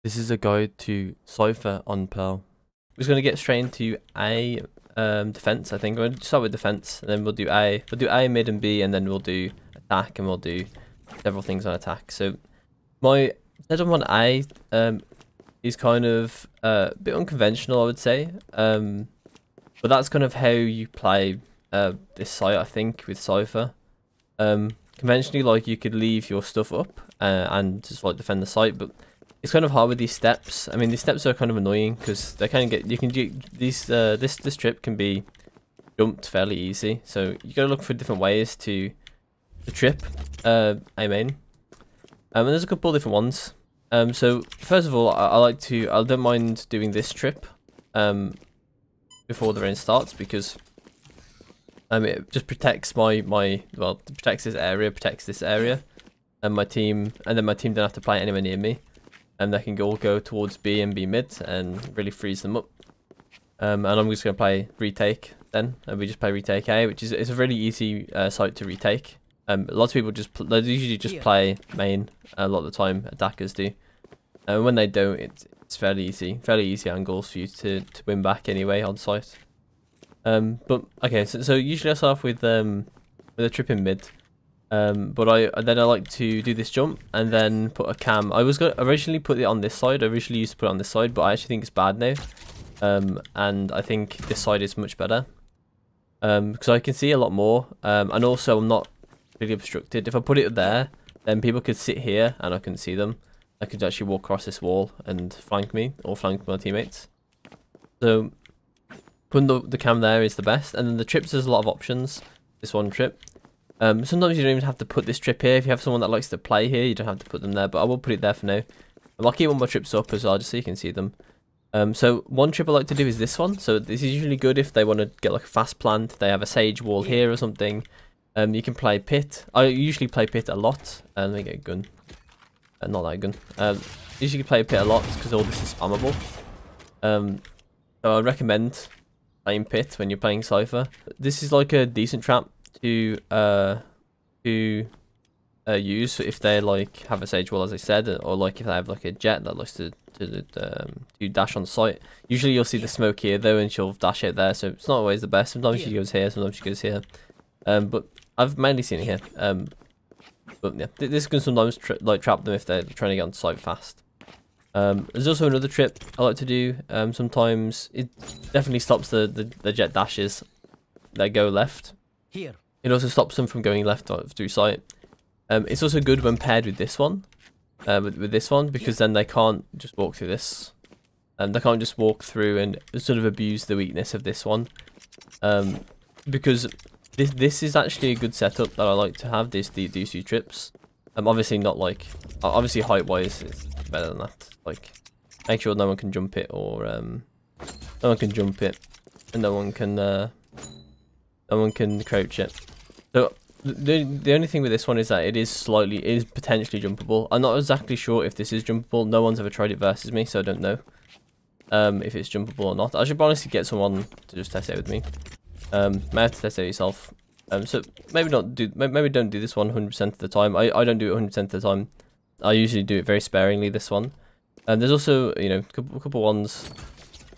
This is a guide to Cypher on Pearl. We're just going to get straight into A, defense. I think we're going to start with defense, and then we'll do A. We'll do A, mid, and B, and then we'll do attack, and we'll do several things on attack. So my setup on A is kind of a bit unconventional, I would say. But that's kind of how you play this site, I think, with Cypher. Conventionally, like, you could leave your stuff up and just like defend the site, but it's kind of hard with these steps. I mean, these steps are kind of annoying because they kind of get, you can do these. This trip can be jumped fairly easy, so you gotta look for different ways to trip A main. And there's a couple of different ones. So first of all, I don't mind doing this trip before the rain starts, because it just protects well, it protects this area, and my team don't have to play anywhere near me, and they can all go towards B and B mid and really freeze them up. And I'm just gonna play retake then, and we just play retake A, which is a really easy site to retake. Lots of people they usually just play main a lot of the time. Attackers do, and when they don't, it's fairly easy angles for you to win back anyway on site. But okay, so usually I start off with a trip in mid, but I like to do this jump and then put a cam. I was gonna originally put it on this side. I originally used to put it on this side, but I actually think it's bad now, and I think this side is much better, because I can see a lot more, and also I'm not really obstructed. If I put it there, then people could sit here and I couldn't see them. I could actually walk across this wall and flank me or flank my teammates. So putting the cam there is the best. And then the trips, there's a lot of options. This one trip. Sometimes you don't even have to put this trip here. If you have someone that likes to play here, you don't have to put them there. But I will put it there for now. I'll keep all my trips up as well, just so you can see them. So one trip I like to do is this one. So this is usually good if they want to get like a fast plant. They have a sage wall here or something. You can play pit. I usually play pit a lot. Let me get a gun. Not that gun. Usually play pit a lot because all this is spammable. So I recommend playing pit when you're playing Cypher. This is like a decent trap to use if they like have a sage wall, as I said, or like if they have like a jet that likes to dash on site. Usually you'll see the smoke here though, and she'll dash out there, so it's not always the best. Sometimes she goes here, sometimes she goes here. But I've mainly seen it here. But yeah, this can sometimes trap them if they're trying to get on site fast. There's also another trip I like to do. Sometimes it definitely stops the jet dashes that go left. Here. It also stops them from going left through site. It's also good when paired with this one, with this one, because then they can't just walk through this. They can't just walk through and sort of abuse the weakness of this one. Because this is actually a good setup that I like to have. These two trips. Obviously not like, obviously height wise it's better than that. Like, make sure no one can jump it, or no one can jump it, and no one can crouch it. So the only thing with this one is that it is potentially jumpable. I'm not exactly sure if this is jumpable. No one's ever tried it versus me, so I don't know if it's jumpable or not. I should honestly get someone to just test it with me. May have to test it yourself. So maybe don't do this one 100% of the time. I don't do it 100% of the time. I usually do it very sparingly, this one. And there's also, you know, a couple ones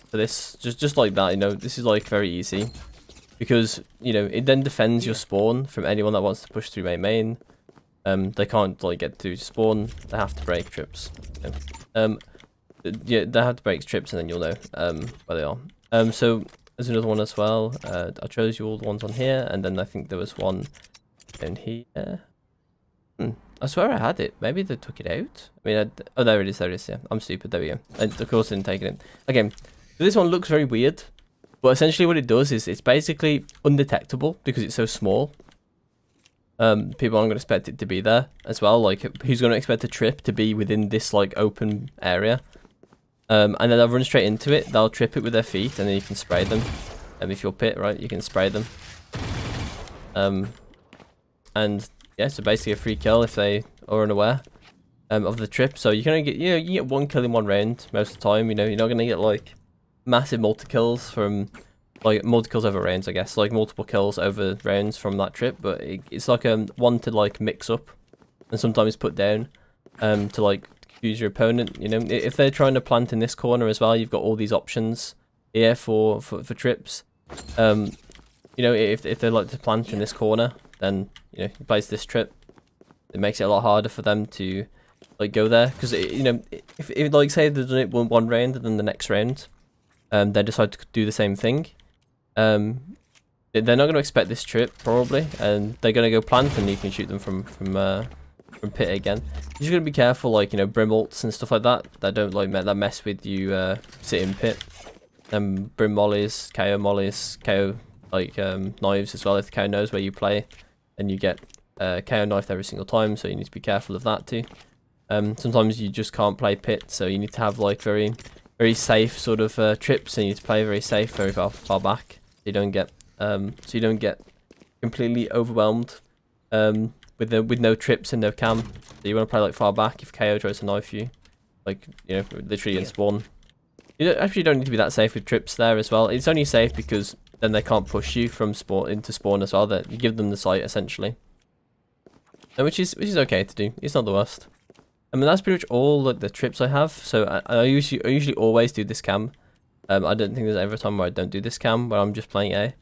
for this, just like that. You know, this is like very easy, because you know it then defends your spawn from anyone that wants to push through main. They can't like get through spawn. They have to break trips. You know? Yeah, they have to break trips, and then you'll know where they are. So there's another one as well. I chose you all the ones on here, and then I think there was one down here. I swear I had it. Maybe they took it out. I mean, oh, there it is. Yeah, I'm stupid. There we go. And of course, I didn't take it in. Okay, so this one looks very weird, but essentially what it does is it's basically undetectable because it's so small. People aren't going to expect it to be there as well. Like, who's going to expect a trip to be within this like open area? And then they'll run straight into it. They'll trip it with their feet, and then you can spray them. If you're pit, right, you can spray them. And yeah, so basically a free kill if they are unaware of the trip. So you can only get, you get one kill in one round most of the time. You know, you're not gonna get like massive multi-kills from like multi-kills over rounds, I guess, like multiple kills over rounds from that trip. But it's like one to like mix up and sometimes put down to like choose your opponent. You know, if they're trying to plant in this corner as well, you've got all these options here for trips. You know, if they like to plant in this corner, then you know, you place this trip. It makes it a lot harder for them to like go there, because you know, if like say they've done it one round and then the next round, they decide to do the same thing. They're not going to expect this trip probably, and they're going to go plant, and you can shoot them from pit again. You're just going to be careful, like, you know, brim ults and stuff like that don't like that mess with you sitting pit. Brim mollies, KO like knives as well. If the KO knows where you play, and you get KO knifed every single time, so you need to be careful of that too. Sometimes you just can't play pit, so you need to have like very safe sort of trips, and you need to play very safe, very far back. You don't get completely overwhelmed with no trips and no cam. So you want to play like far back. If KO tries to knife you, like, you know, literally in spawn, you actually don't need to be that safe with trips there as well. It's only safe because then they can't push you from spawn into spawn as well. That you give them the site essentially, and which is okay to do. It's not the worst. I mean, that's pretty much all like the trips I have. So I usually always do this cam. I don't think there's ever a time where I don't do this cam when I'm just playing A.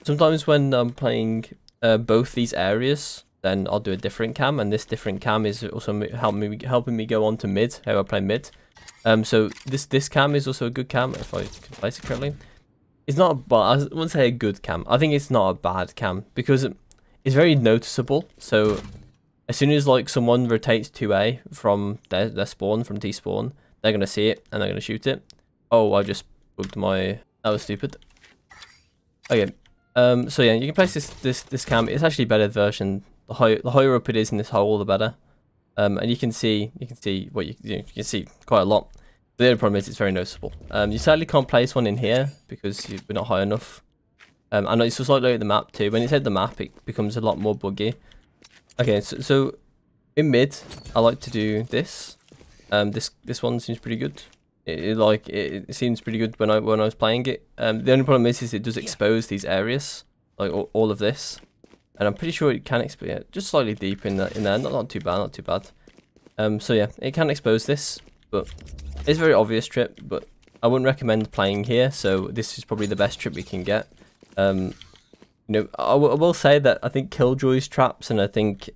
Sometimes when I'm playing both these areas, then I'll do a different cam, and this different cam is also helping me go on to mid, how I play mid. So this cam is also a good cam, if I can place it correctly. It's not I wouldn't say a good cam. I think it's not a bad cam, because it's very noticeable. So as soon as like someone rotates to A from their spawn, from T spawn, they're gonna see it and they're gonna shoot it. Oh, I just bugged my. That was stupid. Okay. So yeah, you can place this cam. It's actually a better version. The higher up it is in this hole, the better. And you can see what you can see quite a lot. The only problem is it's very noticeable. You sadly can't place one in here because we're not high enough. I know it's just like at the map too. When it's at the map, it becomes a lot more buggy. Okay, so in mid, I like to do this. This one seems pretty good. It seems pretty good when I was playing it. The only problem is it does expose these areas, like all of this, and I'm pretty sure it can expose, yeah, just slightly deep in there. Not too bad. So yeah, it can expose this, but it's a very obvious trip. But I wouldn't recommend playing here. So this is probably the best trip we can get. You know, I will say that I think Killjoy's traps and I think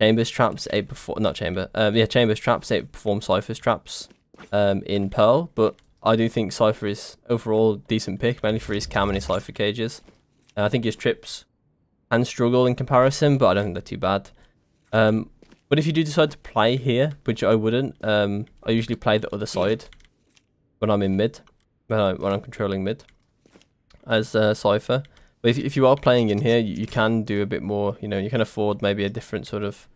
Chambers traps Chambers traps outperform Cypher's traps in Pearl, but I do think Cypher is overall a decent pick, mainly for his cam and his Cypher cages. I think his trips can struggle in comparison, but I don't think they're too bad. But if you do decide to play here, which I wouldn't, I usually play the other side when I'm in mid, when I'm controlling mid as Cypher. But if you are playing in here, you can do a bit more. You know, you can afford maybe a different sort of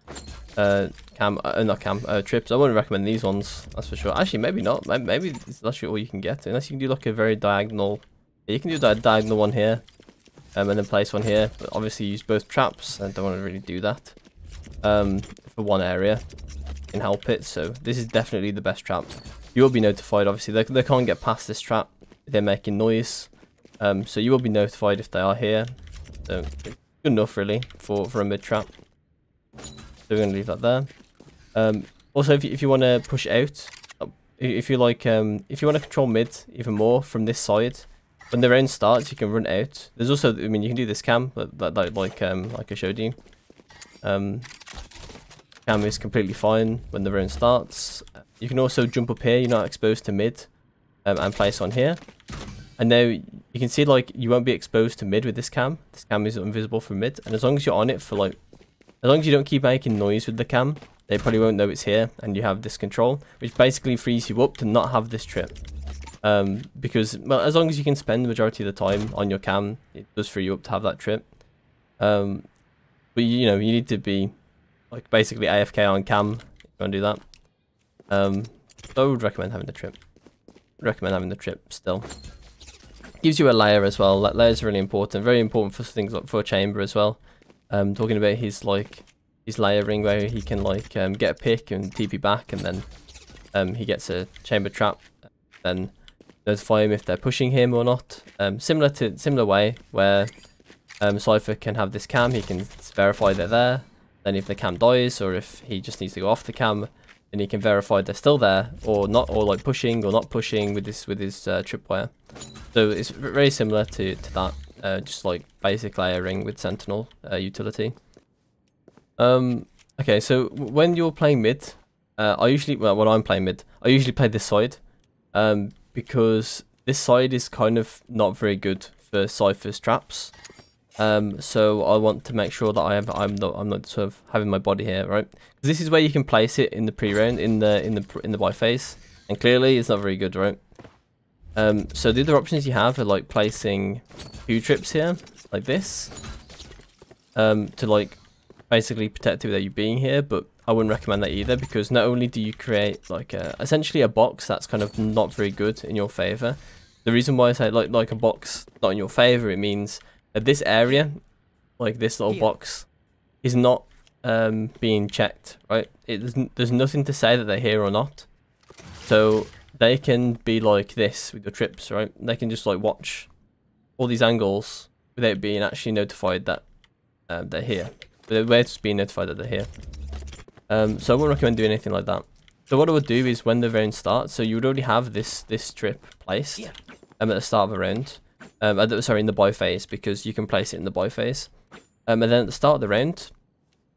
trips. I wouldn't recommend these ones, that's for sure. Actually, maybe not. Maybe it's actually all you can get, unless you can do like a very diagonal. Yeah, you can do that diagonal one here, and then place one here. But obviously, use both traps. I don't want to really do that for one area in Hell Pit. So this is definitely the best trap. You will be notified. Obviously, they can't get past this trap if they're making noise. So you will be notified if they are here. So good enough really for a mid trap. So we're gonna leave that there. Also, if you want to push out, if you like, if you want to control mid even more from this side, when the round starts, you can run out. There's also, I mean, you can do this cam, like I showed you. Cam is completely fine when the round starts. You can also jump up here. You're not exposed to mid, and place on here. And now you can see like you won't be exposed to mid with this cam. This cam is invisible from mid, and as long as you're on it for like, as long as you don't keep making noise with the cam, they probably won't know it's here, and you have this control, which basically frees you up to not have this trip. Because, well, as long as you can spend the majority of the time on your cam, it does free you up to have that trip. But you know, you need to be like basically AFK on cam if you want to do that. So I would recommend having the trip. Still. Gives you a layer as well. That layer is really important. Very important for things like for a chamber as well. Talking about his layering where he can like get a pick and TP back, and then he gets a chamber trap. Then notify him if they're pushing him or not. Similar way where Cypher can have this cam. He can verify they're there. Then if the cam dies, or if he just needs to go off the cam, then he can verify they're still there, or not, or like pushing or not pushing with his tripwire. So it's very similar to that, just like basic layering with Sentinel utility. Okay, so when you're playing mid, when I'm playing mid, I usually play this side, because this side is kind of not very good for Cypher's traps. So I want to make sure that I'm not sort of having my body here, right? Because this is where you can place it in the pre-round, in the buy phase, and clearly it's not very good, right? So the other options you have are like placing 2 trips here, like this, to like basically protect it without you being here. But I wouldn't recommend that either, because not only do you create like essentially a box that's kind of not very good in your favor. The reason why I say like a box not in your favor, it means that this area, like this little box, is not being checked, right? There's nothing to say that they're here or not. So they can be like this with your trips, right? They can just like watch all these angles without being actually notified that they're here. We're just being notified that they're here. So I wouldn't recommend doing anything like that. So what I would do is when the round starts, so you would already have this trip placed at the start of a round. Sorry, in the buy phase, because you can place it in the buy phase. And then at the start of the round,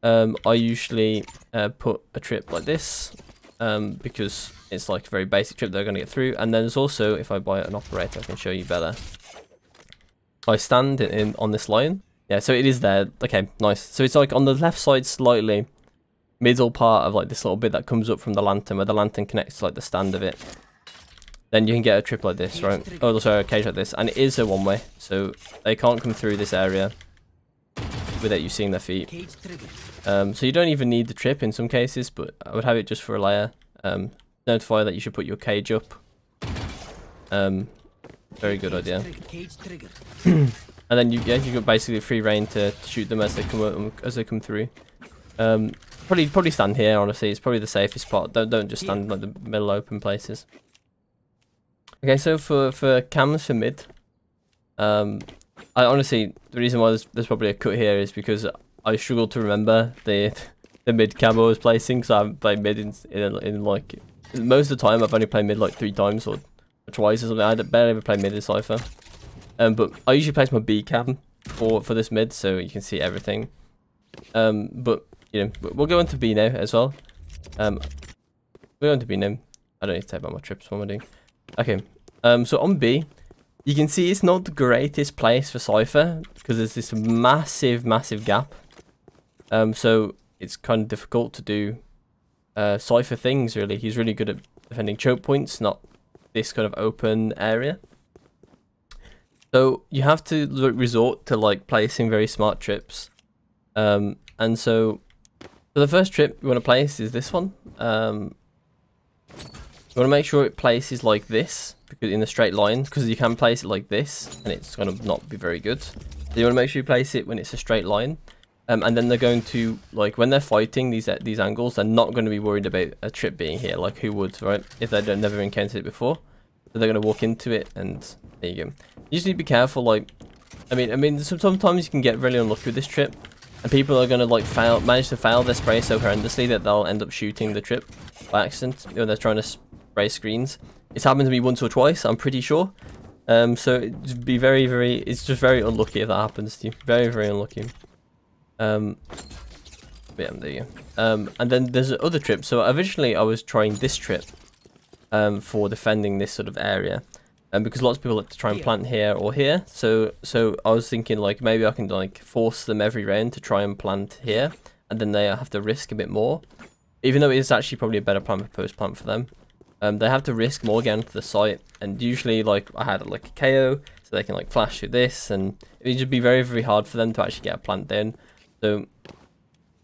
I usually put a trip like this, because it's like a very basic trip they're going to get through. And then there's also, if I buy an operator, I can show you better. I stand on this line. Yeah, so it is there. Okay, nice. So it's like on the left side slightly, middle part of like this little bit that comes up from the lantern, where the lantern connects to like the stand of it. Then you can get a trip like this, right? Oh, sorry, a cage like this. And it is a one-way, so they can't come through this area without you seeing their feet. So you don't even need the trip in some cases, but I would have it just for a layer. Notify that you should put your cage up. Very good idea. And then you got basically free reign to shoot them as they come through. Probably stand here. Honestly, it's probably the safest spot. Don't just stand in like the middle open places. Okay, so for cams for mid, I honestly, the reason why there's probably a cut here is because I struggled to remember the mid cam I was placing, so I haven't played mid in like most of the time. I've only played mid like 3 times or twice or something. I barely ever played mid in Cypher. But I usually place my B cam for this mid, so you can see everything. But you know, we'll go into B now as well. We'll go into B now. I don't need to take out my trips. What am I doing? Okay. So on B, you can see it's not the greatest place for Cypher because there's this massive gap. So it's kind of difficult to do Cypher things. Really, he's really good at defending choke points, not this kind of open area. So you have to resort to like placing very smart trips. And so the first trip you want to place is this one. You want to make sure it places like this, because in a straight line, because you can place it like this and it's going to not be very good. So you want to make sure you place it when it's a straight line. And then they're going to, like, when they're fighting these angles, they're not going to be worried about a trip being here, like who would, right? If they've never encountered it before. So they're going to walk into it, and there you go. You just need to be careful, like, I mean, sometimes you can get really unlucky with this trip, and people are going to, like, manage to fail their spray so horrendously that they'll end up shooting the trip by accident when they're trying to spray screens. It's happened to me once or twice, I'm pretty sure. So it'd be it's just very unlucky if that happens to you. Very unlucky. Yeah, there you go. And then there's other trips. So originally I was trying this trip for defending this sort of area, because lots of people like to try and plant here or here. So I was thinking, like, maybe I can like force them every round to try and plant here, and then they have to risk a bit more, even though it is actually probably a better plan for post plant for them. They have to risk more getting to the site, and usually, like, I had like a KO, so they can like flash through this, and it would just be very hard for them to actually get a plant down. So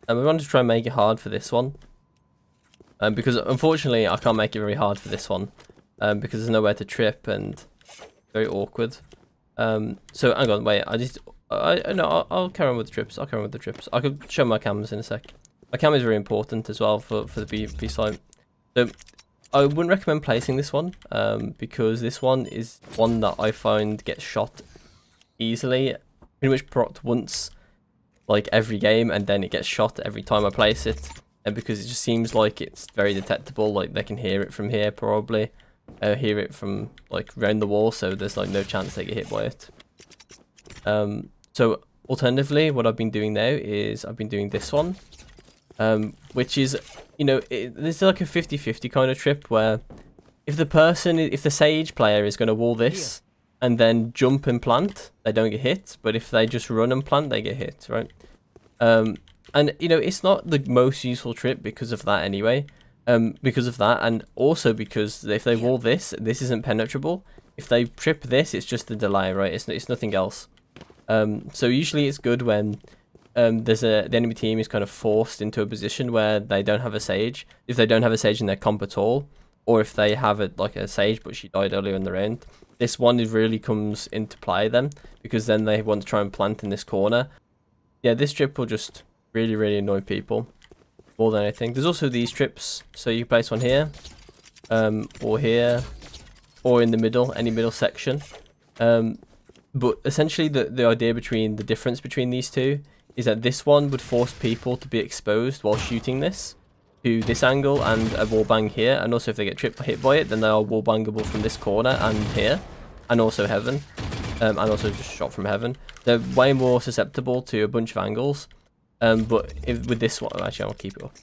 we want to try and make it hard for this one, because unfortunately I can't make it very hard for this one, because there's nowhere to trip and very awkward. So hang on, wait, I'll carry on with the trips. I could show my cams in a sec. My cam is very important as well for the B site. So I wouldn't recommend placing this one, because this one is one that I find gets shot easily, pretty much procced once. like every game, and then it gets shot every time I place it. And because it just seems like it's very detectable, like they can hear it from here probably, hear it from like around the wall, so there's like no chance they get hit by it. So alternatively, what I've been doing now is I've been doing this one, which is, you know, this is like a 50-50 kind of trip where if the Sage player is going to wall this and then jump and plant, they don't get hit, but if they just run and plant, they get hit, right? And, you know, it's not the most useful trip because of that anyway, because of that, and also because if they wall this isn't penetrable. If they trip this, it's just the delay, right? It's nothing else. So usually it's good when the enemy team is kind of forced into a position where they don't have a Sage. If they don't have a Sage in their comp at all, or if they have like a Sage but she died earlier in the round, this one really comes into play then, because then they want to try and plant in this corner. Yeah, this trip will just really annoy people more than anything. There's also these trips, so you place one here, or here, or in the middle, any middle section. But essentially the idea between the difference between these two is that this one would force people to be exposed while shooting this to this angle and a wallbang here, and also if they get hit by it, then they are wallbangable from this corner and here, and also heaven, and also just shot from heaven. They're way more susceptible to a bunch of angles, but with this one, actually I'll keep it up.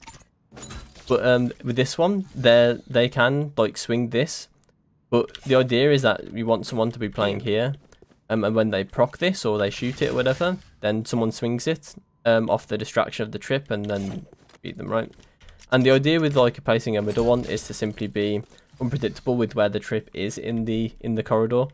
But with this one, they can like swing this, but the idea is that you want someone to be playing here, and when they proc this or they shoot it or whatever, then someone swings it off the distraction of the trip and then beat them, right? And the idea with like placing a middle one is to simply be unpredictable with where the trip is in the corridor.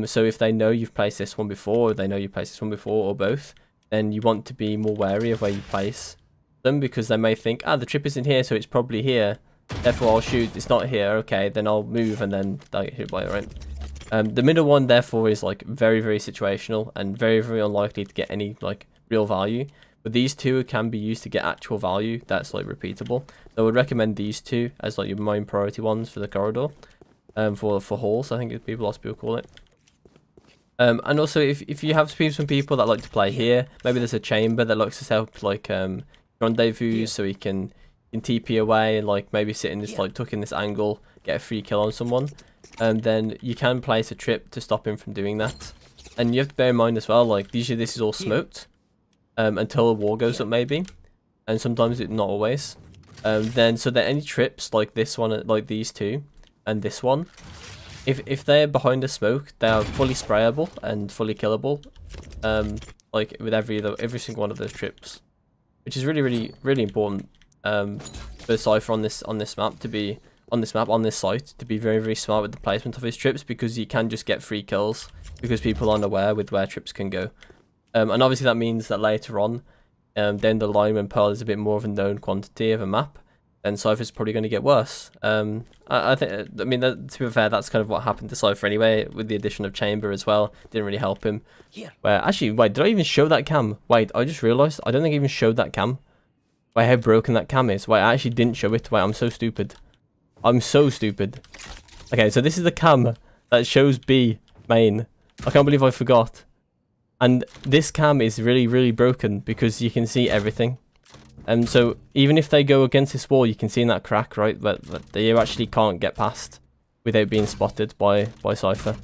So if they know you've placed this one before, or they know you placed this one before, or both, then you want to be more wary of where you place them, because they may think, the trip isn't here, so it's probably here, therefore I'll shoot. It's not here, okay, then I'll move, and then they'll get hit by it, right? The middle one therefore is like very situational and very unlikely to get any like real value, but these two can be used to get actual value that's like repeatable. So I would recommend these two as like your main priority ones for the corridor, for halls, I think lots of people call it. And also if you have some people that like to play here, maybe there's a chamber that likes to set up like rendezvous, so he can TP away and like maybe sit in this like tuck in this angle, get a free kill on someone, and then you can place a trip to stop him from doing that. And you have to bear in mind as well, like usually this is all smoked until a wall goes up maybe, and sometimes it's not always. Then so that any trips like this one, like these two and this one, if they're behind the smoke, they are fully sprayable and fully killable, like with every single one of those trips, which is really important for Cypher on this map to be on this site to be very smart with the placement of his trips, because you can just get free kills because people aren't aware with where trips can go. And obviously that means that later on, down the line, when Pearl is a bit more of a known quantity of a map, then Cypher's probably going to get worse. I mean, to be fair, that's kind of what happened to Cypher anyway, with the addition of Chamber as well. Didn't really help him. Where actually, wait, did I even show that cam? Wait, I just realised I don't think I even showed that cam. Wait, how broken that cam is. Wait, I actually didn't show it. Wait, I'm so stupid. I'm so stupid. Okay, so this is the cam that shows B main. I can't believe I forgot. And this cam is really broken because you can see everything. And so even if they go against this wall, you can see in that crack, right, that they actually can't get past without being spotted by Cypher.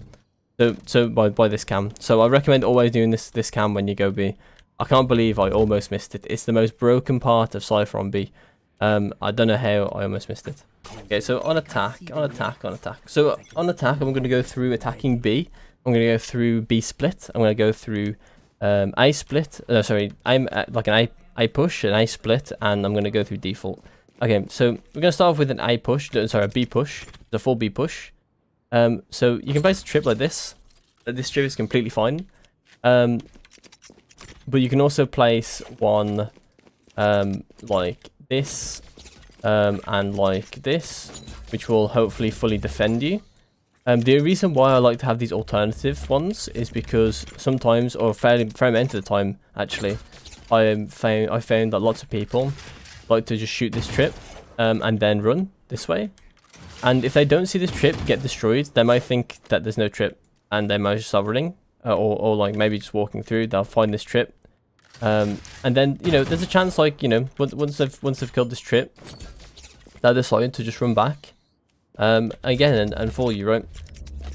So by this cam. So I recommend always doing this cam when you go B. I can't believe I almost missed it. It's the most broken part of Cypher on B. I don't know how I almost missed it. Okay, so on attack. So on attack, I'm going to go through attacking B. I'm going to go through B split. I'm going to go through A split. Sorry, I'm like an A push, an A split, and I'm going to go through default. Okay, so we're going to start off with an A push. Sorry, a B push. The full B push. So you can place a trip like this. This trip is completely fine. But you can also place one like this and like this, which will hopefully fully defend you. The reason why I like to have these alternative ones is because sometimes, or fair amount of the time actually, I found that lots of people like to just shoot this trip and then run this way. And if they don't see this trip get destroyed, they might think that there's no trip and they might just start running, or like maybe just walking through. They'll find this trip And then, you know, there's a chance, like, you know, once they've killed this trip, they'll decide to just run back again and follow you, right?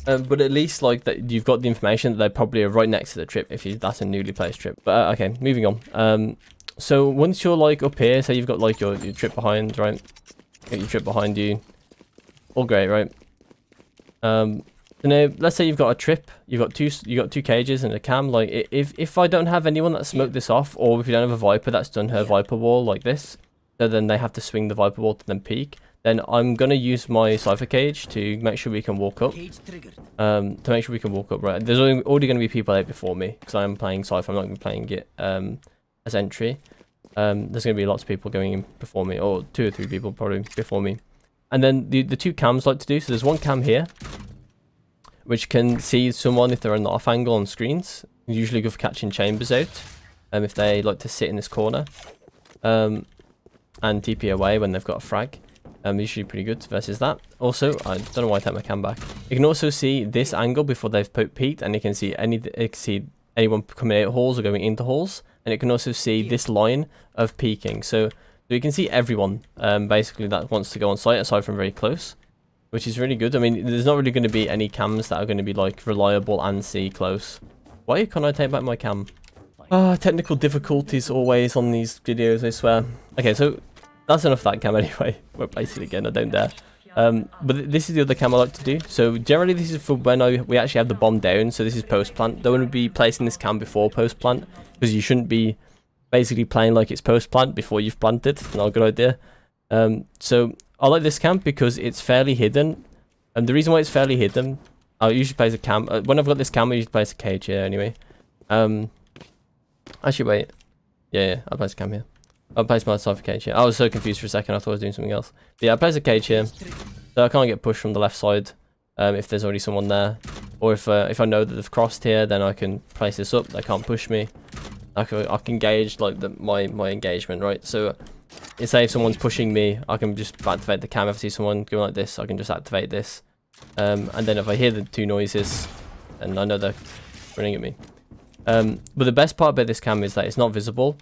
But at least, like, that you've got the information that they probably are right next to the trip if that's a newly placed trip. But okay, moving on. So once you're like up here, say you've got like your trip behind, right? Got your trip behind you, all great, right? Now let's say you've got a trip, you got two cages and a cam. Like, if I don't have anyone that smoked this off, or if you don't have a Viper that's done her Viper wall like this, so then they have to swing the Viper wall to then peek, then I'm gonna use my Cypher cage to make sure we can walk up. Right? There's already gonna be people out before me because I'm playing Cypher. I'm not gonna be playing it as entry. There's gonna be lots of people going in before me, or 2 or 3 people probably before me. And then the 2 cams like to do. So there's one cam here, which can see someone if they're on the off angle on screens. Usually good for catching chambers out. If they like to sit in this corner. And TP away when they've got a frag. Usually pretty good versus that. Also, I don't know why I take my cam back. You can also see this angle before they've peeked, and you can see anyone coming out halls or going into halls, and it can also see this line of peeking. So you can see everyone basically that wants to go on site aside from very close, which is really good. I mean, there's not really going to be any cams that are going to be like reliable and see close. Why can't I take back my cam? Technical difficulties always on these videos, I swear. Okay, so that's enough of that cam anyway. We'll place it again, I don't dare. But this is the other cam I like to do. So generally this is for when we actually have the bomb down. So this is post plant. Don't want to be placing this cam before post plant, because you shouldn't be basically playing like it's post plant before you've planted. Not a good idea. So I like this cam because it's fairly hidden. And the reason why it's fairly hidden, I usually place a cam. When I've got this cam, I usually place a cage here anyway. Actually, wait. Yeah, I'll place a cam here. I'll place my Cypher cage here. I was so confused for a second. I thought I was doing something else. But yeah, I place a cage here, so I can't get pushed from the left side if there's already someone there. Or if I know that they've crossed here, then I can place this up. They can't push me. I can gauge like my engagement, right? So say if someone's pushing me, I can just activate the cam. If I see someone going like this, I can just activate this. And then if I hear the 2 noises, and I know they're running at me. But the best part about this cam is that it's not visible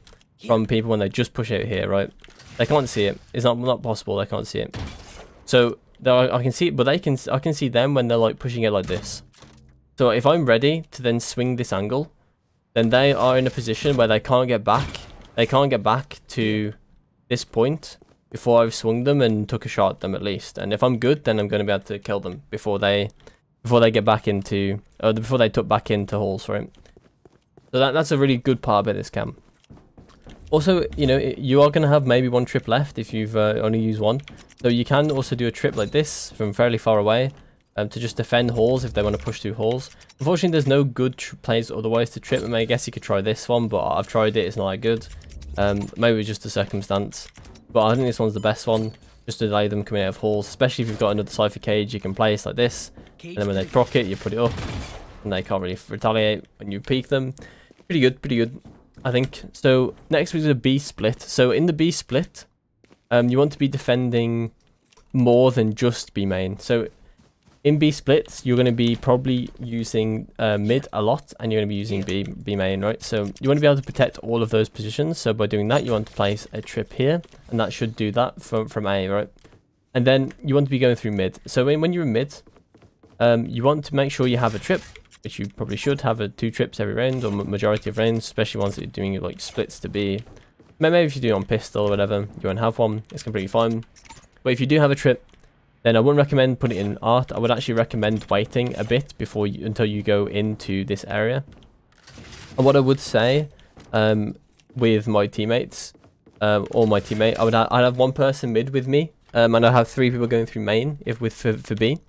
from people when they just push out here, right? They can't see it. It's not possible. They can't see it. So I can see it, but I can see them when they're like pushing it like this. So if I'm ready to then swing this angle, then they are in a position where they can't get back. They can't get back to this point before I've swung them and took a shot at them at least. And if I'm good, then I'm going to be able to kill them before they get back into, or before they tuck back into halls, right? So that's a really good part about this cam. Also, you know, you are going to have maybe 1 trip left if you've only used 1. So you can also do a trip like this from fairly far away to just defend halls if they want to push through halls. Unfortunately, there's no good plays otherwise to trip. I mean, I guess you could try this one, but I've tried it. It's not that good. Maybe it's just a circumstance. But I think this one's the best one, just to delay them coming out of halls. Especially if you've got another Cypher cage, you can place like this. And then when they proc it, you put it up. And they can't really retaliate when you peek them. Pretty good, I think. So next is a B split. So in the B split, you want to be defending more than just B main. So in B splits, you're going to be probably using mid a lot, and you're going to be using B main, right? So you want to be able to protect all of those positions. So by doing that, you want to place a trip here, and that should do that from A, right? And then you want to be going through mid. So when you're in mid, you want to make sure you have a trip, which you probably should have 2 trips every round, or majority of rounds, especially ones that you're doing like splits to B. Maybe if you do it on pistol or whatever, you won't have one, it's completely fine. But if you do have a trip, then I wouldn't recommend putting it in art. I would actually recommend waiting a bit until you go into this area. And what I would say with my teammates, or my teammate, I'd have 1 person mid with me, and I'd have 3 people going through main for B.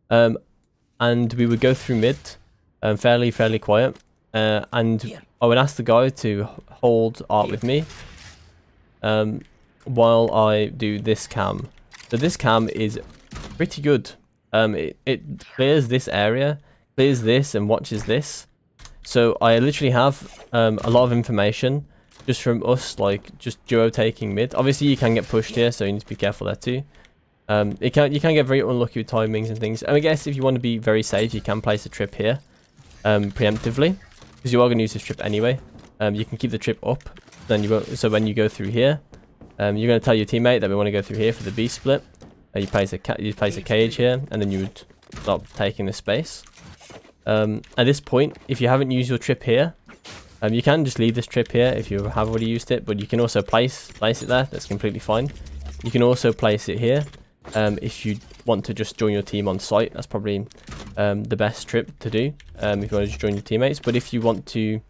And we would go through mid. Fairly quiet, and I would ask the guy to hold art with me while I do this cam. So this cam is pretty good. It clears this area, clears this, and watches this. So I literally have a lot of information just from us, like just duo taking mid. Obviously you can get pushed here, so you need to be careful there too. You can get very unlucky with timings and things. And I guess if you want to be very safe, you can place a trip here. Preemptively, because you are going to use this trip anyway. you can keep the trip up. Then you won't, so when you go through here, you're going to tell your teammate that we want to go through here for the B split. You place a cage here, and then you would stop taking the space. At this point, if you haven't used your trip here, you can just leave this trip here if you have already used it, but you can also place it there. That's completely fine. You can also place it here if you want to just join your team on site. That's probably the best trip to do if you want to just join your teammates. But if you want to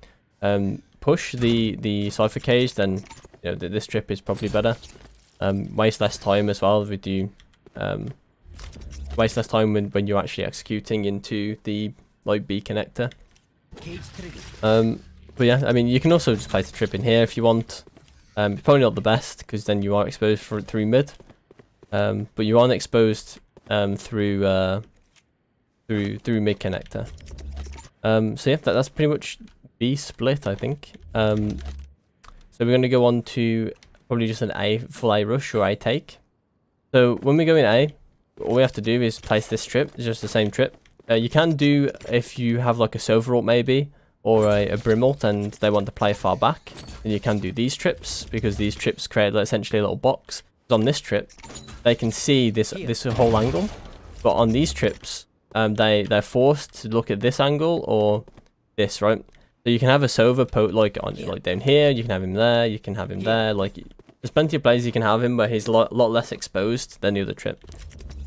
push the Cypher cage, then you know this trip is probably better. Waste less time as well with you. Waste less time when you're actually executing into the like B connector. But yeah, I mean you can also just place a trip in here if you want. It's probably not the best because then you are exposed through mid. But you aren't exposed through mid connector. So yeah, that's pretty much B split, I think. So we're going to go on to probably just an full A rush or A take. So when we go in A, all we have to do is place this trip. It's just the same trip. You can do if you have like a Silver ult maybe, or a Brim ult and they want to play far back, then you can do these trips, because these trips create essentially a little box. On this trip, they can see this whole angle, but on these trips, they're forced to look at this angle or this, right? So you can have a Sova like down here, you can have him there, you can have him there. Like there's plenty of places you can have him where he's a lot less exposed than the other trip.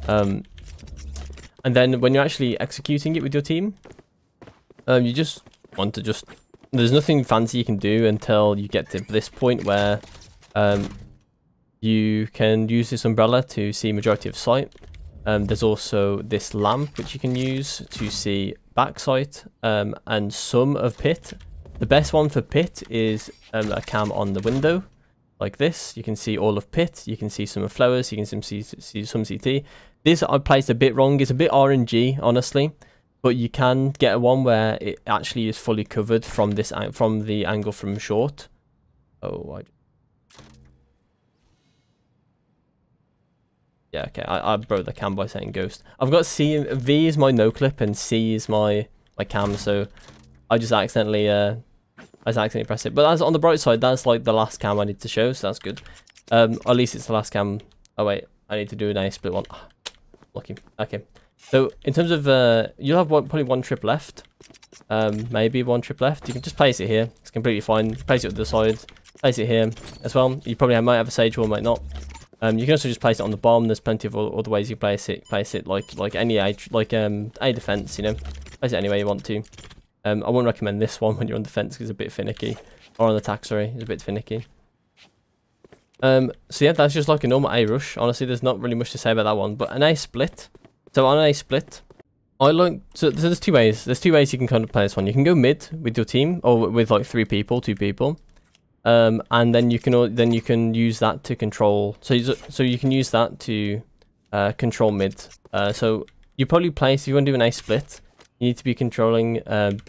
And then when you're actually executing it with your team, you just want to there's nothing fancy you can do until you get to this point where you can use this umbrella to see majority of sight. There's also this lamp which you can use to see back sight and some of pit. The best one for pit is a cam on the window like this. You can see all of pit, you can see some of flowers, you can see some CT. This I placed a bit wrong, it's a bit RNG honestly, but you can get one where it actually is fully covered from the angle from short. Yeah, okay, I broke the cam by saying ghost. I've got V is my no clip and C is my cam, so I just accidentally pressed it. But that's on the bright side, that's like the last cam I need to show, so that's good. At least it's the last cam. Oh wait, I need to do an A split one. Lucky. Okay. So in terms of you'll have probably one trip left. Maybe one trip left. You can just place it here. It's completely fine. Place it to the side. Place it here as well. You probably might have a sage wall, might not. You can also just place it on the bomb. There's plenty of other ways you place it. Place it like any A defense, you know. Place it any way you want to. I wouldn't recommend this one when you're on defense because it's a bit finicky. Or on attack, sorry, it's a bit finicky. So yeah, that's just like a normal A rush. Honestly, there's not really much to say about that one. But an A split. So on an A split, so there's two ways. There's two ways you can kind of play this one. You can go mid with your team, or with like 2 people. And then you can use that to control. So you can use that to control mid. So you probably place, if you want to do an A split, you need to be controlling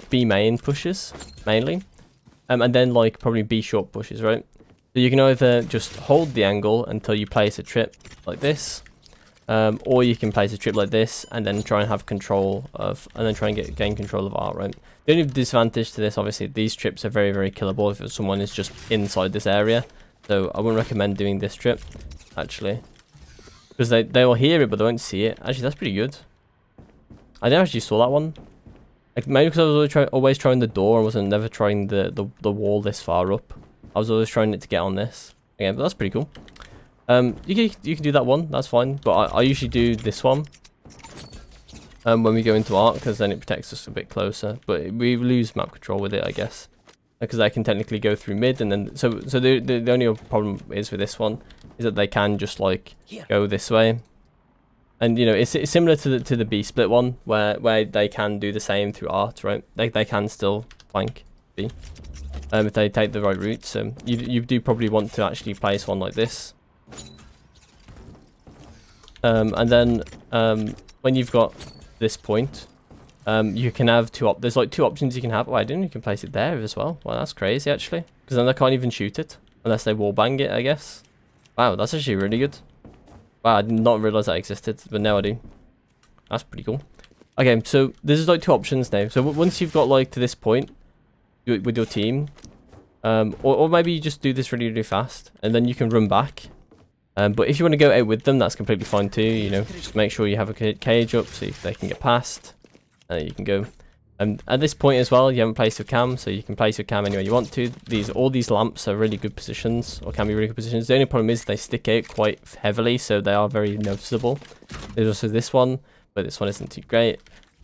B main pushes mainly, and then like probably B short pushes, right? So you can either just hold the angle until you place a trip like this, or you can place a trip like this and then try and have control of, and then try and gain control of R, right? The only disadvantage to this, obviously, these trips are very, very killable if someone is just inside this area. So I wouldn't recommend doing this trip, actually, because they will hear it but they won't see it. Actually, that's pretty good. I never actually saw that one. Like, maybe because I was always trying the door and never trying the wall this far up. I was always trying it to get on this. Again, but that's pretty cool. You can do that one, that's fine. But I usually do this one when we go into arc, because then it protects us a bit closer. But we lose map control with it, I guess, because they can technically go through mid, and then so the only problem is with this one is that they can just like go this way. And you know, it's similar to the B split one where they can do the same through art, right? They can still flank B if they take the right route. So you do probably want to actually place one like this. And then when you've got this point, you can have there's like 2 options you can have. Oh, I didn't. You can place it there as well. Wow, that's crazy actually, because then they can't even shoot it unless they wallbang it, I guess. Wow, that's actually really good. Wow, I did not realize that existed, but now I do. That's pretty cool. Okay, so this is like 2 options now. So once you've got like to this point with your team, Or maybe you just do this really, really fast, and then you can run back. But if you want to go out with them, that's completely fine too. You know, just make sure you have a cage up so they can get past. You can go. At this point as well, you haven't placed your cam, so you can place your cam anywhere you want to. All these lamps are really good positions, or can be really good positions. The only problem is they stick out quite heavily, so they are very noticeable. There's also this one, but this one isn't too great.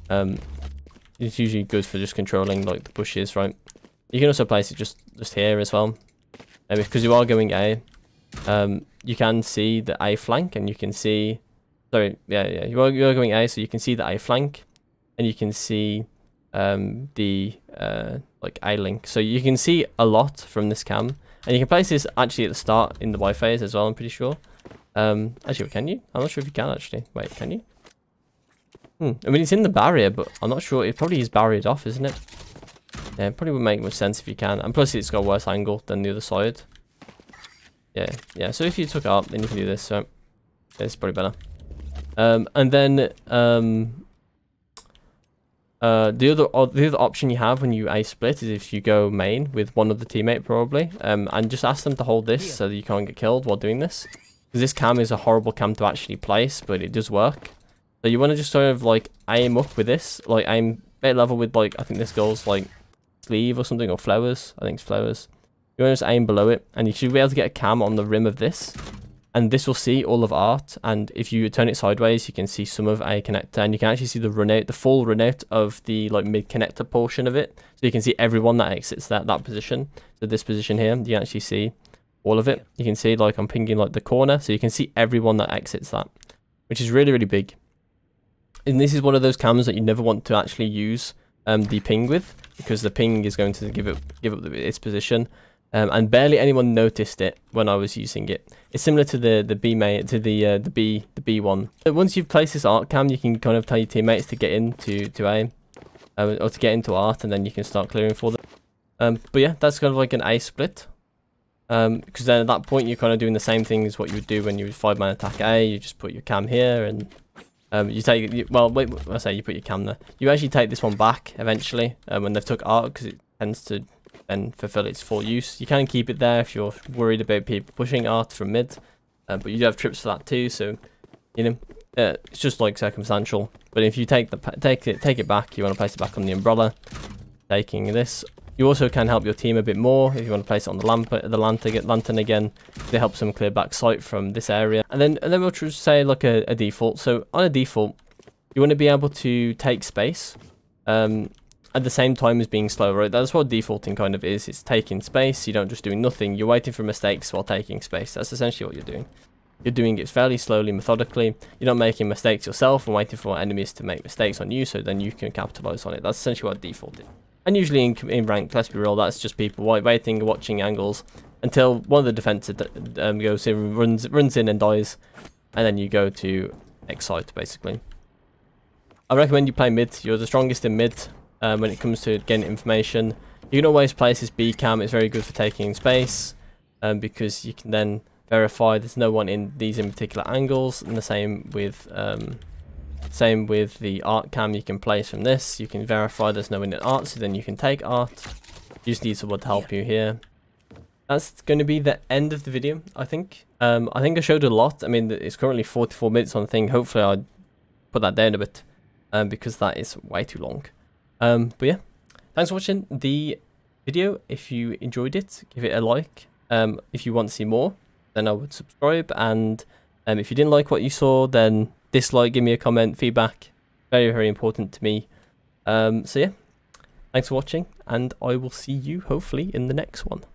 It's usually good for just controlling like the bushes, right? You can also place it just here as well, because you are going A. You can see the A flank, and you can see, sorry, yeah, you are going A, so you can see the A flank, and you can see the like A link, so you can see a lot from this cam, and you can place this actually at the start in the Y phase as well. I'm pretty sure. Actually, can you? I'm not sure if you can actually. Wait, can you? I mean, it's in the barrier, but I'm not sure. It probably is barriered off, isn't it? Yeah, it probably would make much sense if you can. And plus, it's got a worse angle than the other side. Yeah. So if you took it up, then you can do this. So it's probably better. And then the other option you have when you A split is if you go main with one other teammate probably, and just ask them to hold this so that you can't get killed while doing this. Because this cam is a horrible cam to actually place, but it does work. So you want to just sort of like aim up with this, like aim bit level with like, I think this girl's like sleeve or something, or flowers. I think it's flowers. You want to just aim below it, and you should be able to get a cam on the rim of this, and this will see all of art. And if you turn it sideways, you can see some of A connector, and you can actually see the run out, the full run out of the like mid connector portion of it. So you can see everyone that exits that position. So this position here, you can actually see all of it. You can see like I'm pinging like the corner, so you can see everyone that exits that, which is really, really big. And this is one of those cams that you never want to actually use the ping with, because the ping is going to give up its position. And barely anyone noticed it when I was using it. It's similar to the B main, to the B one. But once you've placed this art cam, you can kind of tell your teammates to get into A, or to get into art, and then you can start clearing for them. But yeah, that's kind of like an A split. Because then at that point you're kind of doing the same thing as what you would do when you would 5-man attack A. You just put your cam here, and you take, well, wait, I say you put your cam there. You actually take this one back eventually when they've took art, because it tends to then fulfill its full use. You can keep it there if you're worried about people pushing art from mid, but you do have trips for that too. So you know, it's just like circumstantial. But if you take it back, you want to place it back on the umbrella. Taking this, you also can help your team a bit more if you want to place it on the lantern again. It helps them clear back sight from this area, and then we'll just say like a default. So on a default, you want to be able to take space at the same time as being slow, right? That's what defaulting kind of is. It's taking space. You don't just do nothing. You're waiting for mistakes while taking space. That's essentially what you're doing. You're doing it fairly slowly, methodically. You're not making mistakes yourself and waiting for enemies to make mistakes on you, so then you can capitalize on it. That's essentially what default is. And usually in rank, let's be real, that's just people waiting, watching angles until one of the defenses goes in, runs in and dies, and then you go to excite, basically. I recommend you play mid. You're the strongest in mid. When it comes to getting information, you can always place this B cam. It's very good for taking space, because you can then verify there's no one in these in particular angles. And the same with the art cam. You can place from this. You can verify there's no one in art, so then you can take art. You just need someone to help you here. That's going to be the end of the video, I think. I think I showed a lot. I mean, it's currently 44 minutes on the thing. Hopefully I put that down a bit, because that is way too long. But yeah, thanks for watching the video. If you enjoyed it, give it a like. If you want to see more, then I would subscribe. And if you didn't like what you saw, then dislike, give me a comment, feedback. Very, very important to me. So yeah, thanks for watching, and I will see you hopefully in the next one.